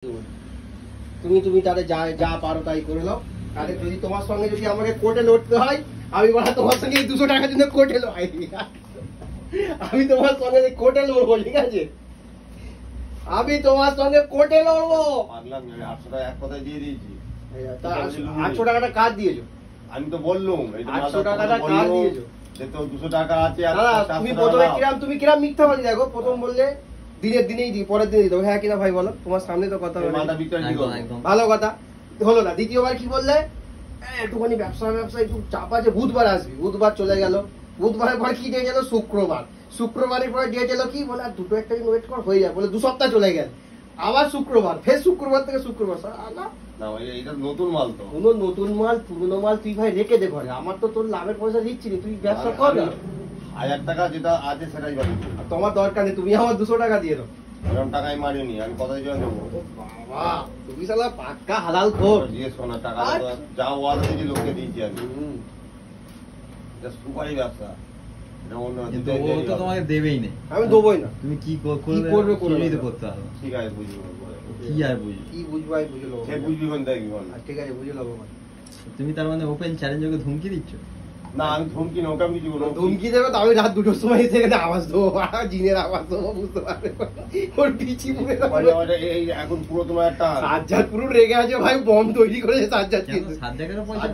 তুমি তাহলে যা পারো তাই করে নাও। তাহলে যদি তোমার সঙ্গে যদি আমাকে কোর্টে লড়তে হয়, আমি বলা তোমার সঙ্গে 200 টাকার জন্য কোর্টে লড়াই, আমি তোমার সঙ্গে কোর্টে লড়বো, ঠিক আছে? আমি তোমার সঙ্গে কোর্টে লড়বো। 800 টাকা এক কথায় দিয়ে দিয়েছি। 800 টাকাটা কাজ দিয়েছো? আমি তো বললুম 800 টাকাটা কাজ দিয়েছো। তো 200 টাকা আছে। তুমি প্রথমে তুমি কিরাম মিথ্যাবাদী, দেখো প্রথম বললে দিনের দিনেই দিই, পরের দিনেই দেবো। হ্যাঁ কিনা ভাই বলো, তোমার সামনে তো কথা বলে ভালো কথা হলো না। দ্বিতীয়বার কি বললে? একটুখানি ব্যবসা একটু চাপ আছে, বুধবার আসবি। বুধবার চলে গেল, বুধবারের পর কি ডেট এলো? শুক্রবার। শুক্রবারের পরে ডেট এলো কি? বলে আর দুটো একটা দিন ওয়েট কর, হয়ে যায়। বলে 2 সপ্তাহ চলে গেল, আবার শুক্রবার, ফের শুক্রবার থেকে শুক্রবার। না ভাই এটা নতুন মাল তো। কোনো নতুন মাল পুরনো মাল তুই ভাই রেখে দে ঘরে। আমার তো তোর লাভের পয়সা দিচ্ছি না, তুই ব্যবসা কর না। 1000 টাকা যেটা আছে সেটাই পাবি। তোমার দরকার নেই, তুমি আমার 200 টাকা দিয়ে দাও। এরকম টাকাই মারিনি আমি, কথাই জন্য দেবো। বাবা তুমি শালা পাক্কা হালাল খোর। জিজ্ঞেস করো না, টাকা যা ওয়াদা দিয়েছি লোককে দিয়েছি আমি। এটা সুপারি ব্যবসা, এটা অন্য কিন্তু ও তো তোমাকে দেবেই না। আমি দেবই না। তুমি কি করবে কিছুই তো করতে হবে। ঠিক আছে বুঝবো। কি আর বুঝবো? কি বুঝবো? আমি বুঝে নেবো। সে বুঝবি কোন দেখবি বল। ঠিক আছে বুঝে নেবো। তুমি তার মানে ওপেন চ্যালেঞ্জ ওকে ধমকি দিচ্ছ? না আমি ধমকি না, ওকে আমি কিছু বলবো। ধমকি দেবে তো আমি রাত 2টোর সময় সেখানে আওয়াজ দেবো, জিনের আওয়াজ দেবো, বুঝতে পারবে? ওর পিছি পুরে এই এখন পুরো তোমার একটা সাজ্জাদ পুরো রেগে আছে ভাই, বম তৈরি করেছে সাজ্জাদ। সাত জায়গার পয়সা